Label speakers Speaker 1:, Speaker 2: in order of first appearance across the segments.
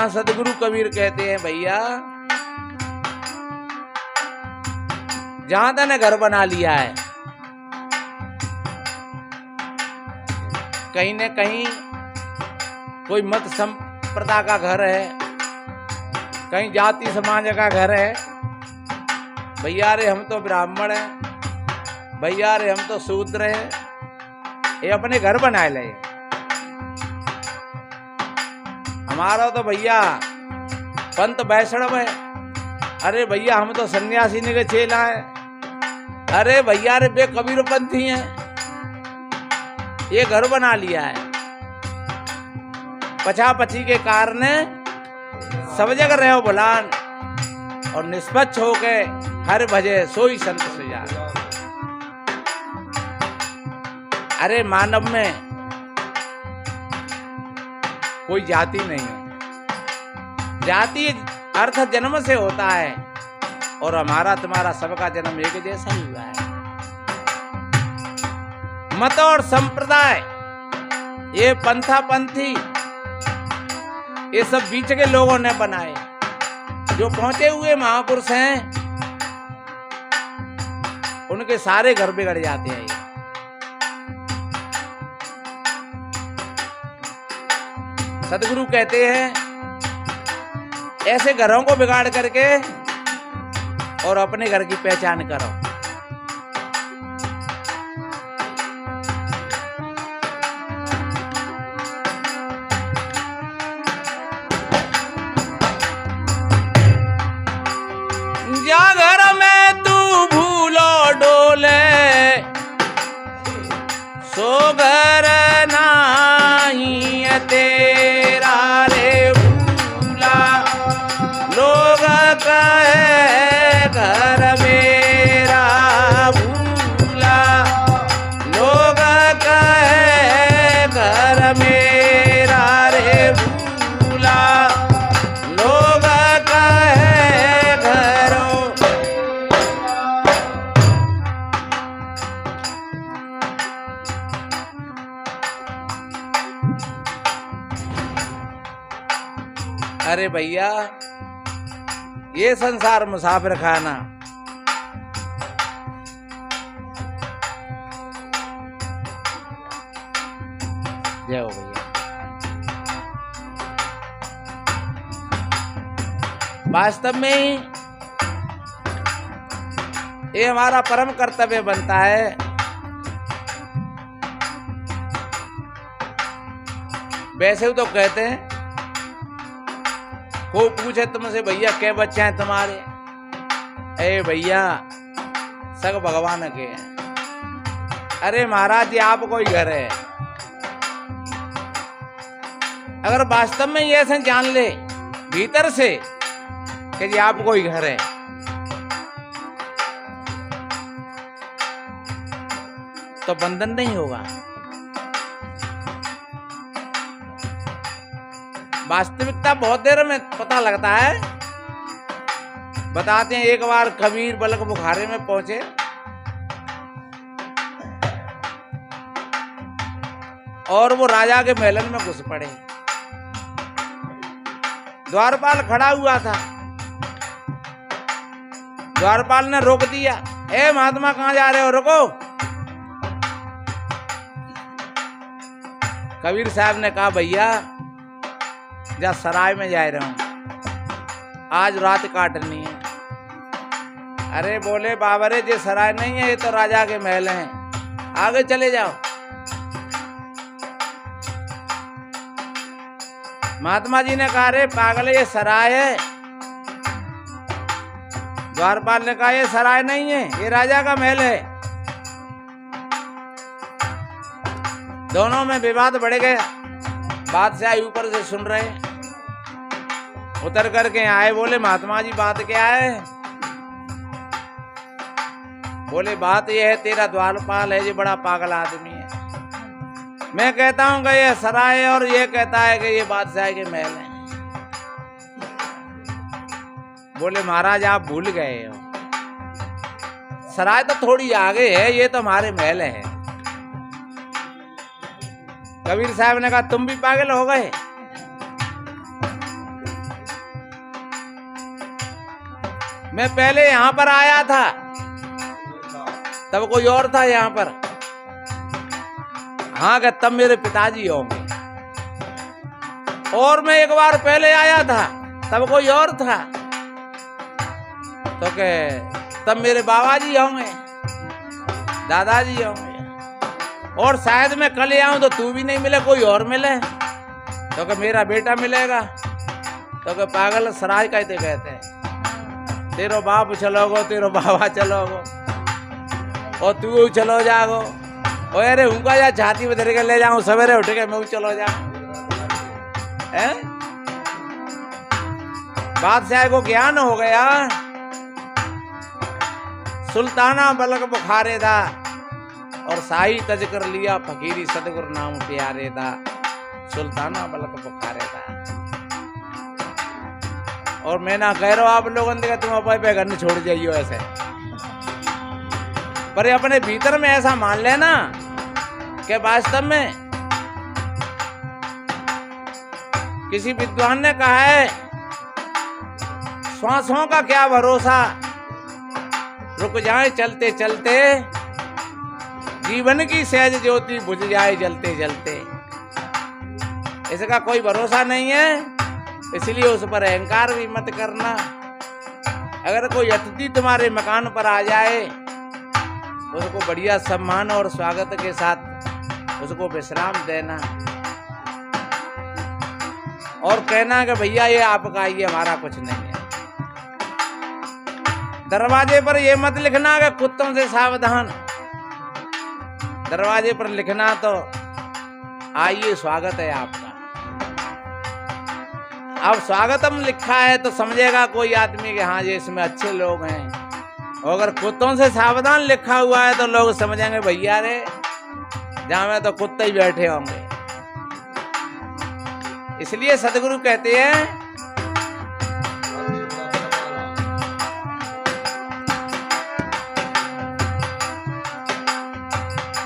Speaker 1: जहां सदगुरु कबीर कहते हैं भैया जहां तने घर बना लिया है, कहीं न कहीं कोई मत संप्रदाय का घर है, कहीं जाति समाज का घर है, भैया रे हम तो ब्राह्मण हैं, भैया रे हम तो शूद्र हैं, ये अपने घर बनाए ले। हमारा तो भैया पंत वैष्णव है, अरे भैया हम तो सन्यासी ने के चेला है, अरे भैया रे बे कबीर पंथी हैं, ये घर बना लिया है। पछापछी के कारण सब जगह रहो भलान और निष्पक्ष होके हर भजे सोई संत सुजान। अरे मानव में कोई जाति नहीं है, जाति अर्थ जन्म से होता है और हमारा तुम्हारा सबका जन्म एक जैसा ही हुआ है। मत और संप्रदाय, ये पंथा पंथी, ये सब बीच के लोगों ने बनाए। जो पहुंचे हुए महापुरुष हैं उनके सारे घर बिगड़ जाते हैं। सदगुरु कहते हैं ऐसे घरों को बिगाड़ करके और अपने घर की पहचान करो। जा घर में तू भूलो डोले सो घर नहीं तेरा रे भूला, लोग कहे घर मेरा भूला, लोग कहे घर मेरा रे भूला, लोग कहे घरों। अरे भैया ये संसार मुसाफिर खाना, जय हो भैया। वास्तव में ही ये हमारा परम कर्तव्य बनता है। वैसे तो कहते हैं को पूछे तुमसे भैया क्या बच्चे हैं तुम्हारे, ए भैया सब भगवान के हैं। अरे महाराज जी आप कोई घर है, अगर वास्तव में ये ऐसे जान ले भीतर से कि जी आप कोई घर है, तो बंधन नहीं होगा। वास्तविकता बहुत देर में पता लगता है। बताते हैं एक बार कबीर बलक बुखारे में पहुंचे, और वो राजा के महलन में घुस पड़े। द्वारपाल खड़ा हुआ था, द्वारपाल ने रोक दिया, ए महात्मा कहां जा रहे हो, रुको। कबीर साहब ने कहा भैया जा सराय में जा रहा हूं, आज रात काटनी है। अरे बोले बाबा रे ये सराय नहीं है, ये तो राजा के महल हैं, आगे चले जाओ। महात्मा जी ने कहा रे पागल ये सराय है। द्वारपाल ने कहा ये सराय नहीं है, ये राजा का महल है। दोनों में विवाद बढ़ गया। बादशाह ऊपर से सुन रहे, उतर करके आए, बोले महात्मा जी बात क्या है। बोले बात यह है तेरा द्वारपाल है ये बड़ा पागल आदमी है। मैं कहता हूं कि ये सराय है और ये कहता है कि ये बादशाह के महल है। बोले महाराज आप भूल गए हो, सराय तो थोड़ी आगे है, ये तो हमारे महल है। कबीर साहब ने कहा तुम भी पागल हो गए। मैं पहले यहाँ पर आया था, तब कोई और था यहाँ पर। हाँ क्या तब मेरे पिताजी होंगे। और मैं एक बार पहले आया था, तब कोई और था, तो के तब मेरे बाबा जी होंगे, दादाजी होंगे। और शायद मैं कल आऊं तो तू भी नहीं मिले, कोई और मिले, तो के मेरा बेटा मिलेगा। तो के पागल सराय कहते कहते हैं, तेरो बाप चलोगो, तेरो बाबा चलोगो, और तू चलो जागो। और अरे उनका या छाती में धर के ले जाऊं, सवेरे उठ के मैं चलो जाऊं। बादशाह को ज्ञान हो गया, सुल्ताना बलक बुखारे था, और शाही तज कर लिया, फकीरी सतगुरु नाम प्यारे था। सुल्ताना बलक बुखारे था। और मैं ना कह रहा हूं आप लोगों ने तुम अपने पे घर छोड़ जाइयो ऐसे, पर अपने भीतर में ऐसा मान लेना कि वास्तव में किसी विद्वान ने कहा है, श्वासों का क्या भरोसा, रुक जाए चलते चलते, जीवन की सहज ज्योति बुझ जाए जलते जलते। इसका कोई भरोसा नहीं है, इसलिए उस पर अहंकार भी मत करना। अगर कोई अतिथि तुम्हारे मकान पर आ जाए, उसको बढ़िया सम्मान और स्वागत के साथ उसको विश्राम देना, और कहना कि भैया ये आपका, ये हमारा कुछ नहीं है। दरवाजे पर ये मत लिखना कि कुत्तों से सावधान, दरवाजे पर लिखना तो आइए स्वागत है आपका। अब स्वागतम लिखा है तो समझेगा कोई आदमी कि हाँ ये इसमें अच्छे लोग हैं। और अगर कुत्तों से सावधान लिखा हुआ है तो लोग समझेंगे भैया रे जहां में तो कुत्ते ही बैठे होंगे। इसलिए सदगुरु कहते हैं,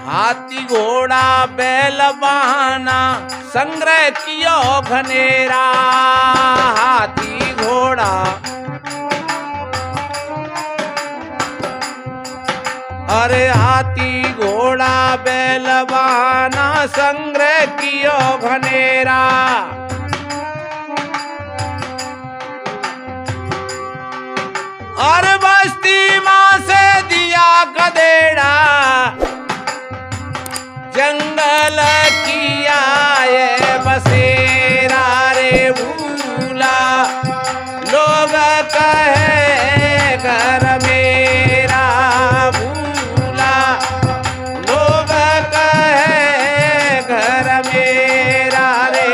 Speaker 1: हाथी घोड़ा बैल वाहना संग्रह कियो घनेरा। हाथी घोड़ा अरे हाथी घोड़ा बैल वाहना संग्रह कियो घनेरा। और बस्ती मां से दिया गदेड़ा, जंगल किया ये बसेरा रे भूला। लोग कहे घर मेरा भूला, लोग कहे घर मेरा रे।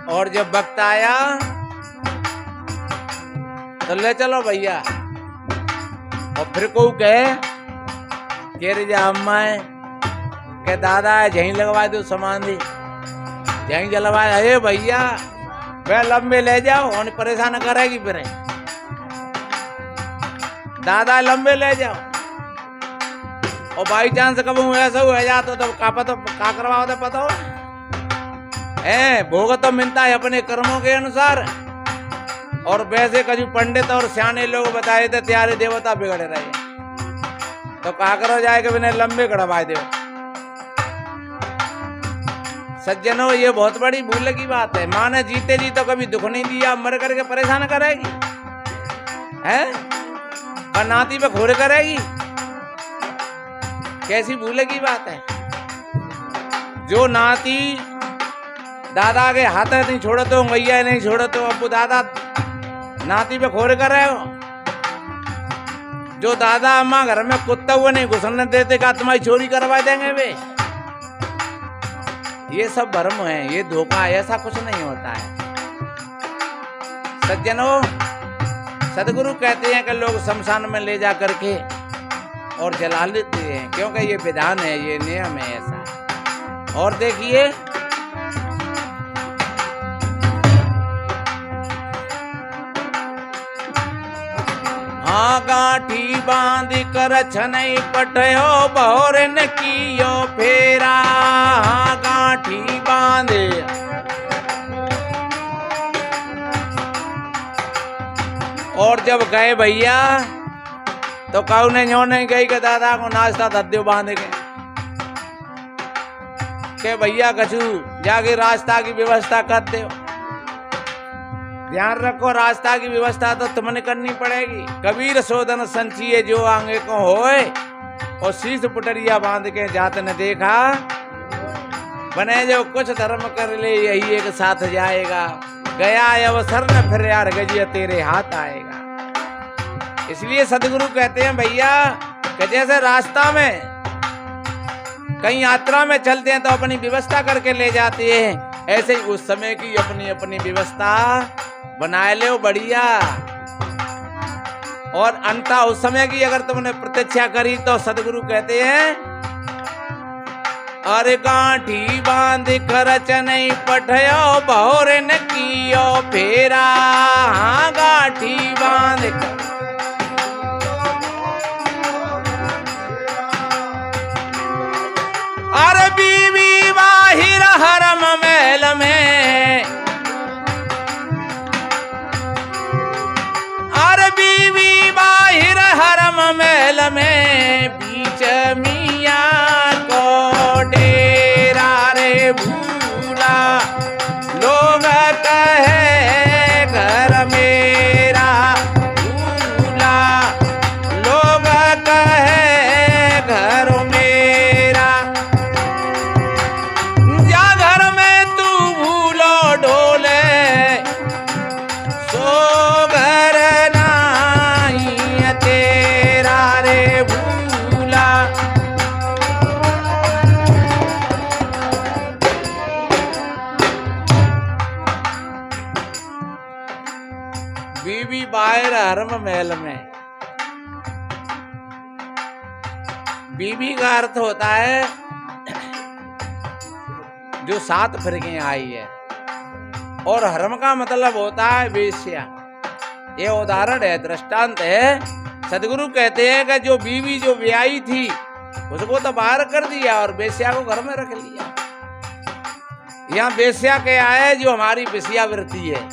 Speaker 1: और जब वक्त आया तो ले चलो भैया। और फिर को कहे केरे जा अम्मा है के दादा है, यहीं लगवा दो समाधि, यहीं जलवा। अरे भैया वह लंबे ले जाओ, और परेशान करेगी फिर। दादा लंबे ले जाओ, और बाई चांस कब ऐसा हो जाता तो का करवाओ तो पता हो भोग तो मिलता है अपने कर्मों के अनुसार। और वैसे कभी पंडित और सियाने लोग बताए थे त्यारे देवता बिगड़े रहे, तो कहा करो जाए कि बिना लंबे कड़वाए दे। सज्जनों ये बहुत बड़ी भूल की बात है। माँ ने जीते जी तो कभी दुख नहीं दिया, मर करके परेशान करेगी है, और नाती पे घोर करेगी। कैसी भूल की बात है। जो नाती दादा के हाथ नहीं छोड़ो तो भैया नहीं छोड़ो तो अब दादा नाती पे खोर कर रहे हो। जो दादा अम्मा घर में कुत्ता हुआ नहीं घुसने देते का तुम्हारी चोरी करवा देंगे वे। ये सब भ्रम है, ये धोखा है, ऐसा कुछ नहीं होता है। सज्जनों सदगुरु कहते हैं कि लोग शमशान में ले जा करके और जला लेते हैं, क्योंकि ये विधान है, ये नियम है ऐसा। और देखिए हाँ गाठी बांध कर छनई पटयो बहुरन जब गए भैया तो कहू ने न्यो नहीं गई के दादा को नाश्ता धद्यो बांध के भैया कछु जाके रास्ता की व्यवस्था कर दो। ध्यान रखो, रास्ता की व्यवस्था तो तुमने करनी पड़ेगी। कबीर सोदन संचिए जो आगे को होए, और शीश पुटरिया बांध के जात ने देखा, बने जो कुछ धर्म कर ले यही एक साथ जाएगा, गया अवसर न फिर यार गजिया तेरे हाथ आएगा। इसलिए सदगुरु कहते हैं भैया कि जैसे रास्ता में कहीं यात्रा में चलते हैं तो अपनी व्यवस्था करके ले जाते हैं, ऐसे ही उस समय की अपनी अपनी व्यवस्था बनाए ले बढ़िया। और अंता उस समय की अगर तुमने प्रतीक्षा करी तो सदगुरु कहते हैं, अरे गांठी बांध कर चनई पठयो भौरे न कियो फेरा। हाँ गांठी बांध कर अरे बीवी बाहिर हरम महल में, अरे बीवी बाहिर हरम महल में, बीच मियाँ को डेरा रे भूला, लोग कहे घर मेरा भूला, लोग कहे घर मेरा, जा घर में तू भूलो डोले, सो घर नहीं तेरा रे भूला। बीवी बाहर हरम महल में, बीवी का अर्थ होता है जो 7 फिरके आई है, और हरम का मतलब होता है वेश्या। ये उदाहरण है, दृष्टांत है। सदगुरु कहते हैं कि जो बीवी जो ब्याही थी उसको तो बाहर कर दिया और वेश्या को घर में रख लिया। यहाँ वेश्या क्या है? जो हमारी विषयावृत्ति है,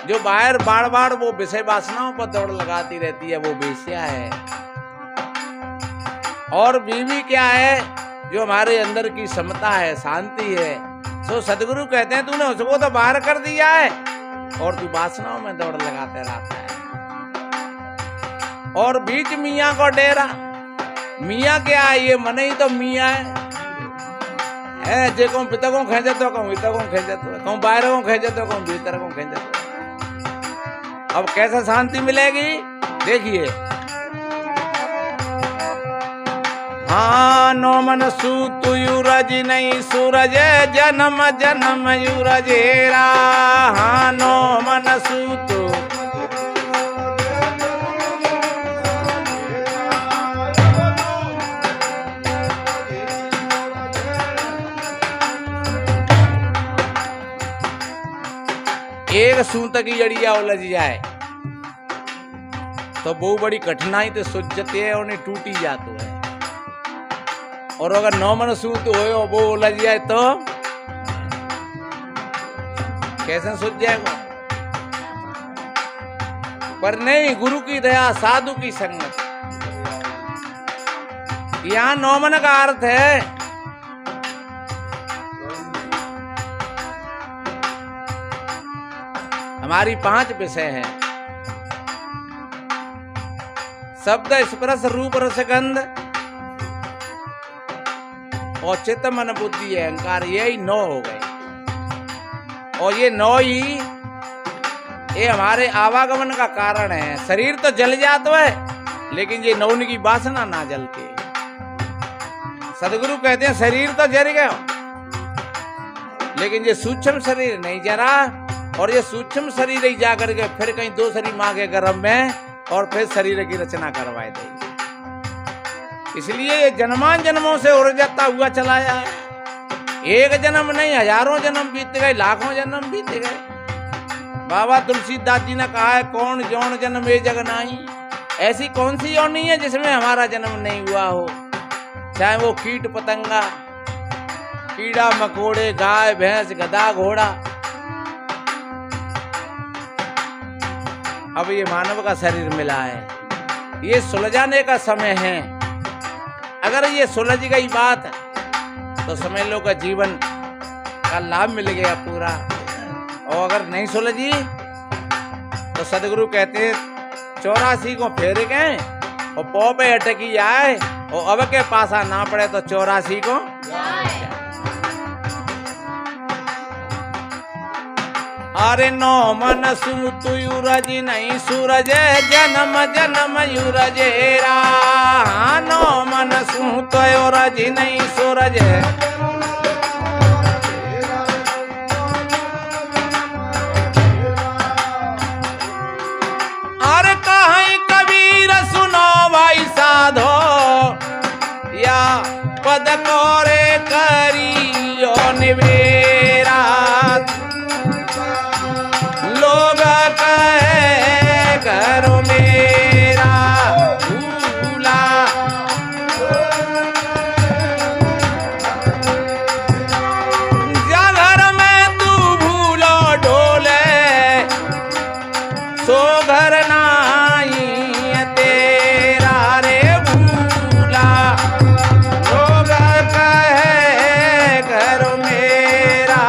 Speaker 1: जो बाहर बार बार वो विषय वासनाओं पर दौड़ लगाती रहती है, वो वेश्या है। और बीवी क्या है? जो हमारे अंदर की समता है, शांति है। सो सदगुरु कहते हैं तूने उसको तो बाहर कर दिया है और तू वासनाओं में दौड़ लगाते रहता है। और बीच मियाँ को डेरा, मियाँ क्या है? ये मन ही तो मियाँ है। जे कहूँ पिता को खेचे तो कहूँ इता को खेचे तो कहूँ बाहर को खेचे तो कहूँ भीतर को खेचे तो। अब कैसे शांति मिलेगी? देखिए, हाँ नो मन सूत यूरज नहीं सूरज, जन्म जन्म यूरजेरा। हाँ नो मन सूत एक सूत की जड़िया उलझ जाए तो वो बड़ी कठिनाई तो सुझती है, उन्हें टूटी जाती है। और अगर 9 मन सूत हो वो उलझ जाए तो कैसे सूझ जाएगा? पर नहीं, गुरु की दया, साधु की संगत। यहाँ 9 मन का अर्थ है हमारी 5 विषय हैं: शब्द, स्पर्श, रूप, रस, गंध और चित्त, मन, बुद्धि, अहंकार। यही 9 हो गए। और ये 9 ही ये हमारे आवागमन का कारण है। शरीर तो जल जाता है लेकिन ये 9 की वासना ना जलती। सदगुरु कहते हैं शरीर तो जल गया लेकिन ये सूक्ष्म शरीर नहीं जरा। और ये सूक्ष्म शरीर ही जाकर के फिर कहीं दूसरी माँ के गर्भ में और फिर शरीर की रचना करवाए देगी। इसलिए ये जन्मान जन्मों से उर्जता हुआ चला जाए। एक जन्म नहीं, हजारों जन्म बीत गए, लाखों जन्म बीत गए। बाबा तुलसीदास जी ने कहा है, कौन जौन जन्म ये जग नाही। ऐसी कौन सी योनि है जिसमें हमारा जन्म नहीं हुआ हो? चाहे वो कीट पतंगा, कीड़ा मकोड़े, गाय भैंस, गधा घोड़ा, अब ये मानव का शरीर मिला है, ये सुलझाने का समय है। अगर ये सुलझ गई बात तो समझ लो कि जीवन का लाभ मिल गया पूरा, और अगर नहीं सुलझी तो सदगुरु कहते 84 को फेर गए और पौ पे अटकी आए, और अब के पासा ना पड़े तो 84 को अरे नो मन सु तू यूरज नहीं सूरज, जन्म जन्म यूरज रा। नो मन सु तो यूरज नहीं सूरज, अरे कहीं कबीर सुनो भाई साधो, या पद कोरे करियो निवेरा। लोग कहे घर मेरा भूला, जा घर में तू भूलो ढोले, सो घर नाही तेरा रे भूला। लोग कहे घर मेरा,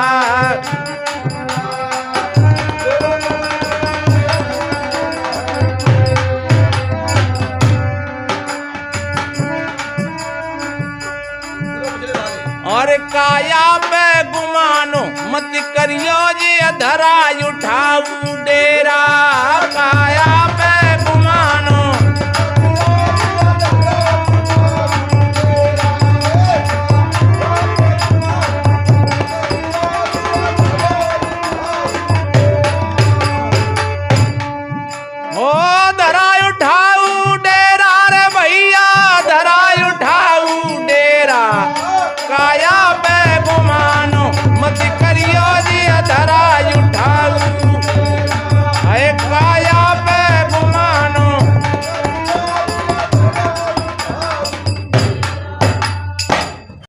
Speaker 1: और काया पे गुमानो मत करियो जी, धरा उठाऊ डेरा। काया पे